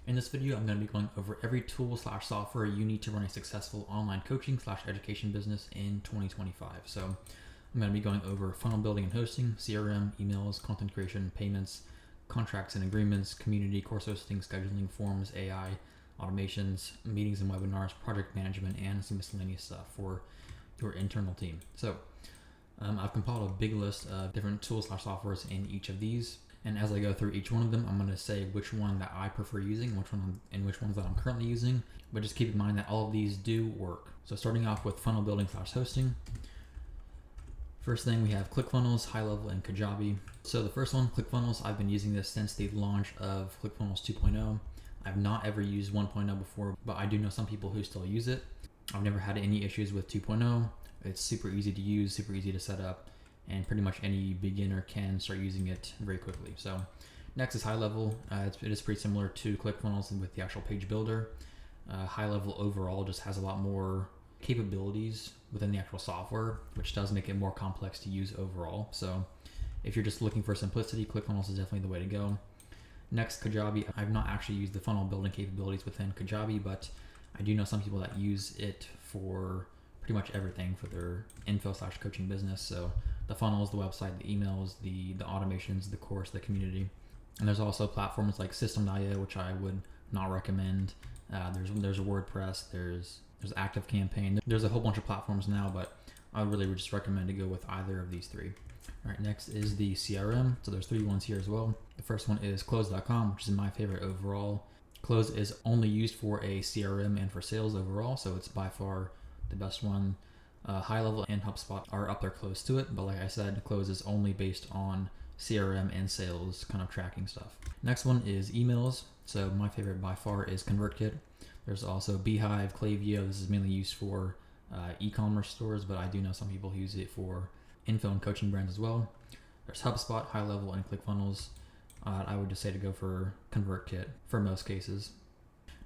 In this video, I'm going to be going over every tool/software you need to run a successful online coaching/education business in 2025. So I'm going to be going over funnel building and hosting, CRM, emails, content creation, payments, contracts and agreements, community, course hosting, scheduling, forms, AI, automations, meetings and webinars, project management, and some miscellaneous stuff for your internal team. So I've compiled a big list of different tools/softwares in each of these. And as I go through each one of them, I'm going to say which one that I prefer using, which ones that I'm currently using. But just keep in mind that all of these do work. So starting off with funnel building/hosting. First thing, we have ClickFunnels, HighLevel, and Kajabi. So the first one, ClickFunnels, I've been using this since the launch of ClickFunnels 2.0. I've not ever used 1.0 before, but I do know some people who still use it. I've never had any issues with 2.0. It's super easy to use, super easy to set up, and pretty much any beginner can start using it very quickly. So next is HighLevel. It is pretty similar to ClickFunnels with the actual page builder. HighLevel overall just has a lot more capabilities within the actual software, which does make it more complex to use overall. So if you're just looking for simplicity, ClickFunnels is definitely the way to go. Next, Kajabi. I've not actually used the funnel building capabilities within Kajabi, but I do know some people that use it for pretty much everything for their info/coaching business. So the funnels, the website, the emails, the automations, the course, the community. And there's also platforms like System.io, which I would not recommend. There's WordPress, there's ActiveCampaign. There's a whole bunch of platforms now, but I really would just recommend to go with either of these three. All right, next is the CRM. So there's three ones here as well. The first one is Close.com, which is my favorite overall. Close is only used for a CRM and for sales overall, so it's by far the best one. HighLevel and HubSpot are up there close to it, but like I said, Close is only based on CRM and sales kind of tracking stuff. Next one is emails. So my favorite by far is ConvertKit. There's also Beehive, Klaviyo. This is mainly used for e-commerce stores, but I do know some people who use it for info and coaching brands as well. There's HubSpot, HighLevel, and ClickFunnels. I would just say to go for ConvertKit for most cases.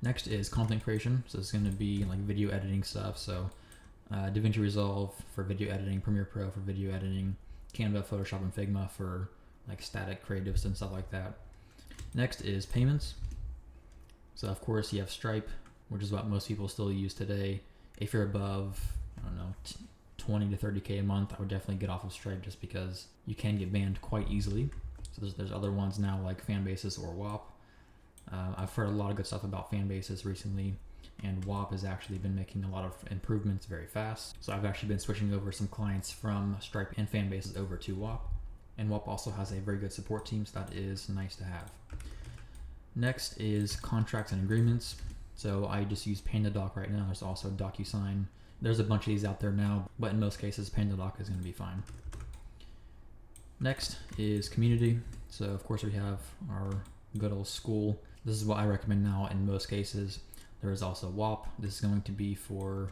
Next is content creation. So it's going to be like video editing stuff. So DaVinci Resolve for video editing, Premiere Pro for video editing, Canva, Photoshop, and Figma for like static creatives and stuff like that. Next is payments. So of course you have Stripe, which is what most people still use today. If you're above, 20 to 30K a month, I would definitely get off of Stripe just because you can get banned quite easily. So there's other ones now like Fanbasis or WAP. I've heard a lot of good stuff about Fanbasis recently, and WAP has actually been making a lot of improvements very fast. So I've actually been switching over some clients from Stripe and Fanbasis over to WAP. And WAP also has a very good support team, so that is nice to have. Next is contracts and agreements. So I just use PandaDoc right now. There's also DocuSign. There's a bunch of these out there now, but in most cases, PandaDoc is going to be fine. Next is community. So of course we have our good old school. This is what I recommend now in most cases. There is also WAP. This is going to be for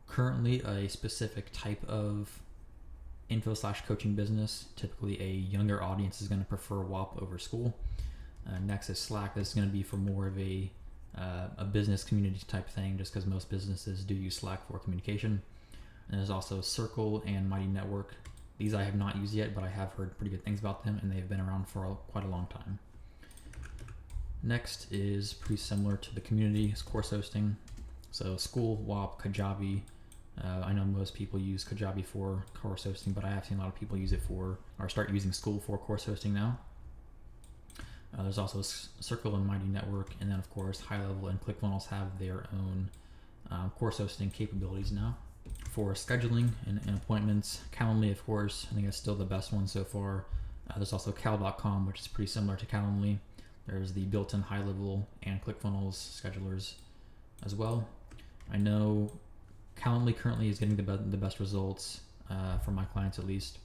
currently a specific type of info/coaching business. Typically a younger audience is going to prefer WAP over school. Next is Slack. This is going to be for more of a business community type thing, just because most businesses do use Slack for communication. And there's also Circle and Mighty Network. These I have not used yet, but I have heard pretty good things about them, and they've been around for quite a long time. Next is pretty similar to the community, is course hosting. So School, WAP, Kajabi. I know most people use Kajabi for course hosting, but I have seen a lot of people use it start using School for course hosting now. There's also Circle and Mighty Network, and then of course HighLevel and ClickFunnels have their own course hosting capabilities now. For scheduling and appointments, Calendly, of course, I think it's still the best one so far. There's also Cal.com, which is pretty similar to Calendly. There's the built-in HighLevel and ClickFunnels schedulers as well. I know Calendly currently is getting the best results for my clients at least,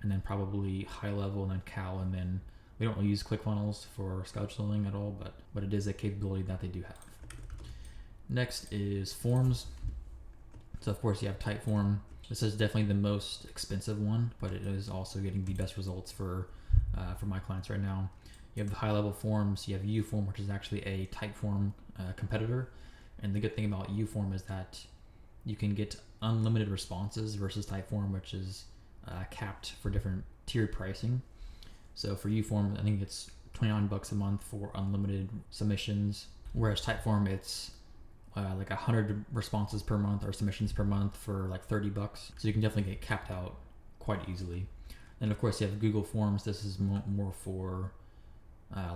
and then probably HighLevel and then Cal, and then we don't really use ClickFunnels for scheduling at all, but it is a capability that they do have. Next is forms. So of course you have Typeform. This is definitely the most expensive one, but it is also getting the best results for my clients right now. You have the HighLevel forms. You have UForm, which is actually a Typeform competitor. And the good thing about UForm is that you can get unlimited responses versus Typeform, which is capped for different tiered pricing. So for UForm, I think it's $29 a month for unlimited submissions. Whereas Typeform, it's like 100 responses per month or submissions per month for like $30. So you can definitely get capped out quite easily. And of course you have Google Forms. This is more for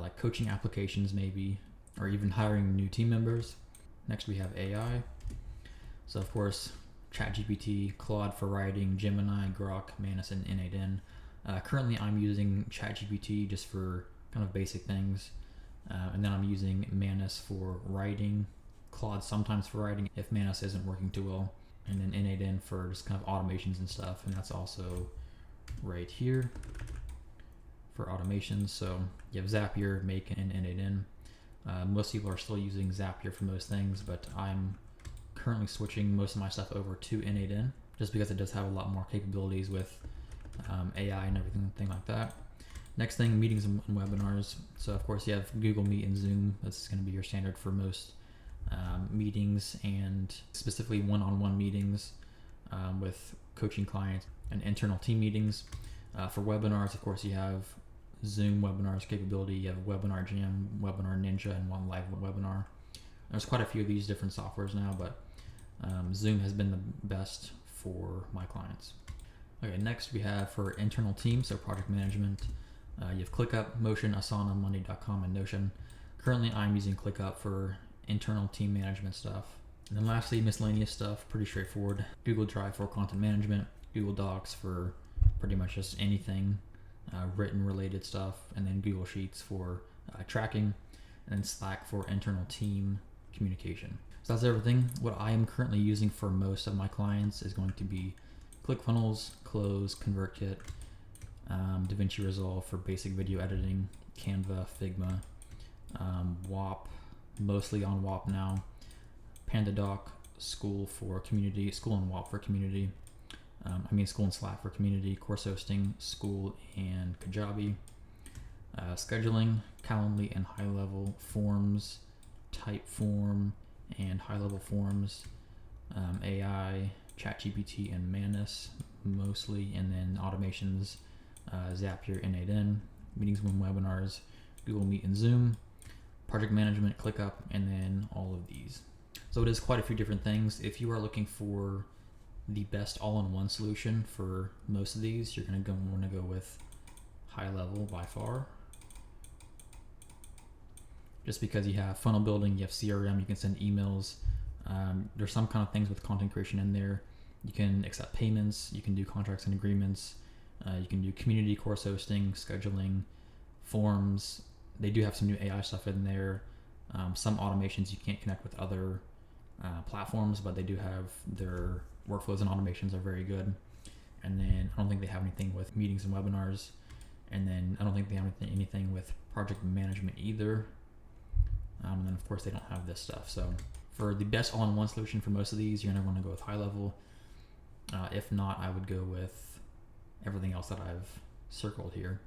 like coaching applications maybe, or even hiring new team members. Next we have AI. So of course, ChatGPT, Claude for writing, Gemini, Grok, Manus, and N8N. Currently I'm using ChatGPT just for kind of basic things. And then I'm using Manus for writing, Claude sometimes for writing if Manus isn't working too well, and then N8N for just kind of automations and stuff. And that's also right here for automations. So you have Zapier, Make, and N8N. Most people are still using Zapier for most things, but I'm currently switching most of my stuff over to N8N just because it does have a lot more capabilities with AI and everything like that. Next thing, meetings and webinars. So of course you have Google Meet and Zoom. That's going to be your standard for most meetings, and specifically one-on-one meetings with coaching clients and internal team meetings. For webinars, of course, you have Zoom webinars capability. You have Webinar Jam, Webinar Ninja, and One Live Webinar. There's quite a few of these different softwares now, but Zoom has been the best for my clients. Okay, next we have for internal teams, so project management. You have ClickUp, Motion, Asana, Monday.com, and Notion. Currently, I'm using ClickUp for internal team management stuff. And then lastly, miscellaneous stuff, pretty straightforward. Google Drive for content management, Google Docs for pretty much just anything written related stuff, and then Google Sheets for tracking, and then Slack for internal team communication. So that's everything. What I am currently using for most of my clients is going to be ClickFunnels, Close, ConvertKit, DaVinci Resolve for basic video editing, Canva, Figma, WAP, mostly on WAP now, PandaDoc, School for community, School and WAP for community, School and Slack for community, course hosting, School and Kajabi, scheduling, Calendly and HighLevel, forms, Typeform and HighLevel forms, AI, ChatGPT and Manus mostly, and then automations, Zapier, N8N, meetings and webinars, Google Meet and Zoom, project management, ClickUp, and then all of these. So it is quite a few different things. If you are looking for the best all-in-one solution for most of these, you're going to want to go with HighLevel by far. Just because you have funnel building, you have CRM, you can send emails. There's some kind of things with content creation in there. You can accept payments, you can do contracts and agreements, you can do community, course hosting, scheduling, forms. They do have some new AI stuff in there. Some automations you can't connect with other platforms, but they do have their workflows and automations are very good. And then I don't think they have anything with meetings and webinars. And then I don't think they have anything with project management either. And then of course they don't have this stuff. So for the best all-in-one solution for most of these, you're gonna want to go with HighLevel. If not, I would go with everything else that I've circled here.